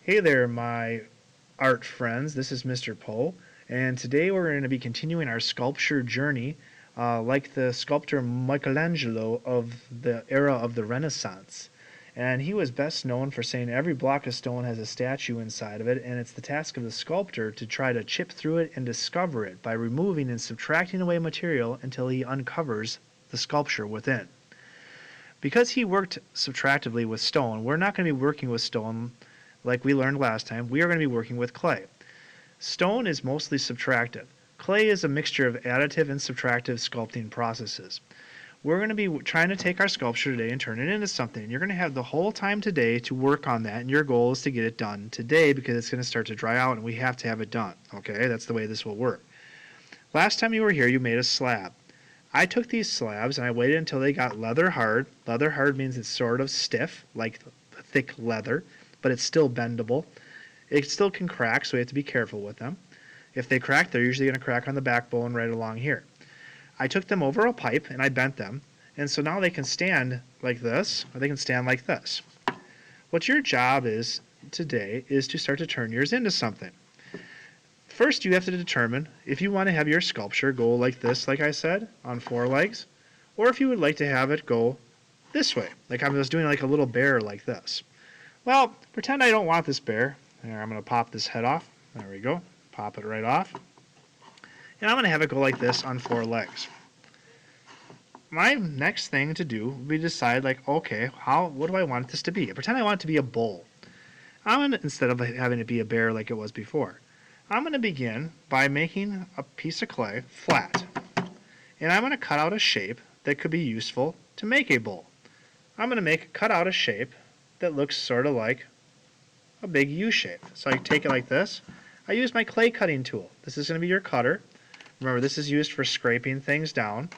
Hey there, my art friends. This is Mr. Poe, and today we're going to be continuing our sculpture journey, like the sculptor Michelangelo of the era of the Renaissance. And he was best known for saying every block of stone has a statue inside of it, and it's the task of the sculptor to try to chip through it and discover it by removing and subtracting away material until he uncovers the sculpture within. Because he worked subtractively with stone, we're not going to be working with stone like we learned last time. We are going to be working with clay. Stone is mostly subtractive. Clay is a mixture of additive and subtractive sculpting processes. We're going to be trying to take our sculpture today and turn it into something. You're going to have the whole time today to work on that, and your goal is to get it done today because it's going to start to dry out and we have to have it done. Okay, that's the way this will work. Last time you were here, you made a slab. I took these slabs and I waited until they got leather hard. Leather hard means it's sort of stiff, like thick leather, but it's still bendable. It still can crack, so we have to be careful with them. If they crack, they're usually going to crack on the backbone right along here. I took them over a pipe and I bent them, and so now they can stand like this, or they can stand like this. What your job is today is to start to turn yours into something. First, you have to determine if you want to have your sculpture go like this, like I said, on four legs, or if you would like to have it go this way, like I was doing like a little bear like this. Well, pretend I don't want this bear. There, I'm going to pop this head off. There we go. Pop it right off. And I'm going to have it go like this on four legs. My next thing to do would be decide, like, okay, what do I want this to be? Pretend I want it to be a bull. Instead of having it be a bear like it was before, I'm going to begin by making a piece of clay flat. And I'm going to cut out a shape that could be useful to make a bull. I'm going to cut out a shape that looks sort of like a big U shape. So I take it like this. I use my clay cutting tool. This is going to be your cutter. Remember, this is used for scraping things down.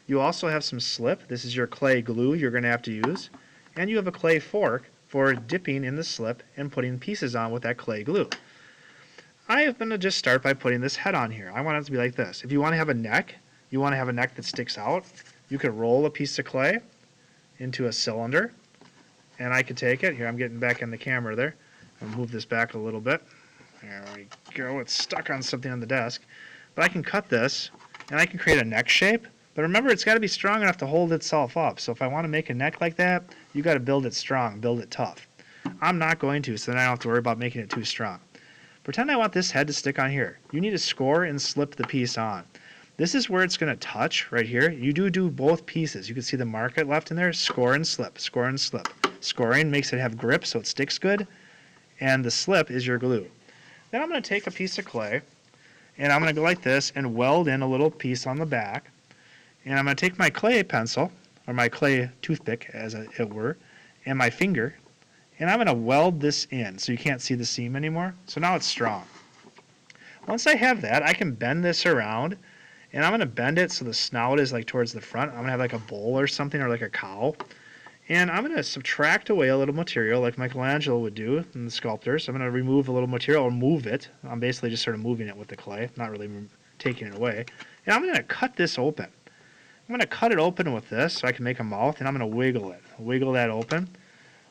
You also have some slip. This is your clay glue you're going to have to use. And you have a clay fork for dipping in the slip and putting pieces on with that clay glue. I am going to just start by putting this head on here. I want it to be like this. If you want to have a neck, you want to have a neck that sticks out, you could roll a piece of clay into a cylinder. And I could take it. Here, I'm getting back in the camera there. I'll move this back a little bit. There we go. It's stuck on something on the desk. But I can cut this, and I can create a neck shape. But remember, it's got to be strong enough to hold itself up. So if I want to make a neck like that, you got to build it strong, build it tough. I'm not going to, so then I don't have to worry about making it too strong. Pretend I want this head to stick on here. You need to score and slip the piece on. This is where it's going to touch right here. You do both pieces. You can see the mark left in there. Score and slip, score and slip. Scoring makes it have grip so it sticks good, and the slip is your glue. Then I'm going to take a piece of clay, and I'm going to go like this and weld in a little piece on the back. And I'm going to take my clay pencil, or my clay toothpick as it were, and my finger, and I'm going to weld this in so you can't see the seam anymore. So now it's strong. Once I have that, I can bend this around, and I'm going to bend it so the snout is like towards the front. I'm going to have like a bull or something, or like a cow. And I'm going to subtract away a little material like Michelangelo would do in the sculptors. I'm going to remove a little material or move it. I'm basically just sort of moving it with the clay, not really taking it away. And I'm going to cut this open. I'm going to cut it open with this so I can make a mouth, and I'm going to wiggle it. Wiggle that open.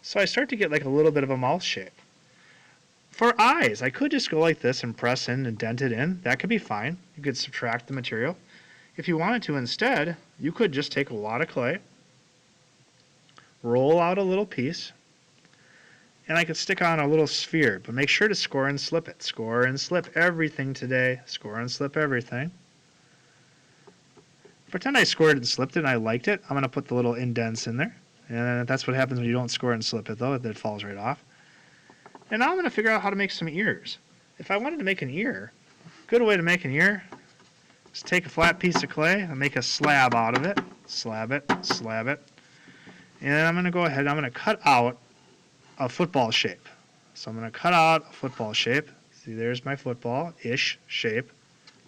So I start to get like a little bit of a mouth shape. For eyes, I could just go like this and press in and dent it in. That could be fine. You could subtract the material. If you wanted to instead, you could just take a wad of clay, roll out a little piece, and I could stick on a little sphere, but make sure to score and slip it. Score and slip everything today. Score and slip everything. Pretend I scored and slipped it and I liked it. I'm going to put the little indents in there. And that's what happens when you don't score and slip it, though. It falls right off. And now I'm going to figure out how to make some ears. If I wanted to make an ear, a good way to make an ear is take a flat piece of clay and make a slab out of it. Slab it, slab it. And I'm going to go ahead and I'm going to cut out a football shape. So I'm going to cut out a football shape. See, there's my football-ish shape.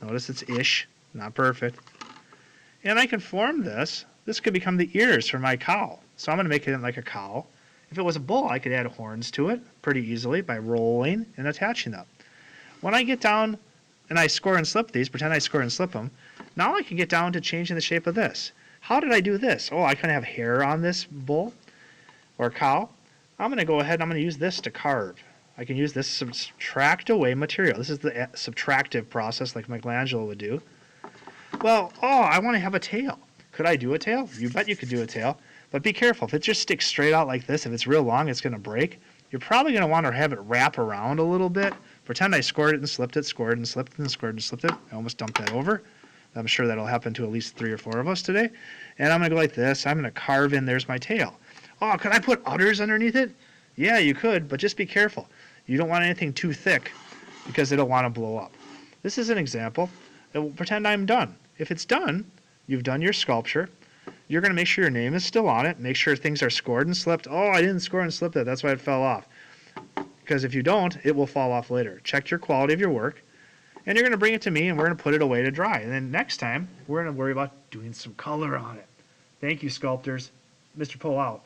Notice it's ish, not perfect. And I can form this. This could become the ears for my cow. So I'm going to make it like a cow. If it was a bull, I could add horns to it pretty easily by rolling and attaching them. When I get down and I score and slip these, pretend I score and slip them, now I can get down to changing the shape of this. How did I do this? Oh, I kind of have hair on this bull or cow. I'm going to go ahead and I'm going to use this to carve. I can use this subtract away material. This is the subtractive process like Michelangelo would do. Well, oh, I want to have a tail. Could I do a tail? You bet you could do a tail. But be careful. If it just sticks straight out like this, if it's real long, it's going to break. You're probably going to want to have it wrap around a little bit. Pretend I scored it and slipped it, scored and slipped it and scored and slipped it. I almost dumped that over. I'm sure that'll happen to at least 3 or 4 of us today. And I'm going to go like this. I'm going to carve in. There's my tail. Oh, could I put udders underneath it? Yeah, you could, but just be careful. You don't want anything too thick because it'll want to blow up. This is an example. Pretend I'm done. If it's done, you've done your sculpture. You're going to make sure your name is still on it. Make sure things are scored and slipped. Oh, I didn't score and slip that. That's why it fell off. Because if you don't, it will fall off later. Check your quality of your work. And you're going to bring it to me, and we're going to put it away to dry. And then next time, we're going to worry about doing some color on it. Thank you, sculptors. Mr. Poe out.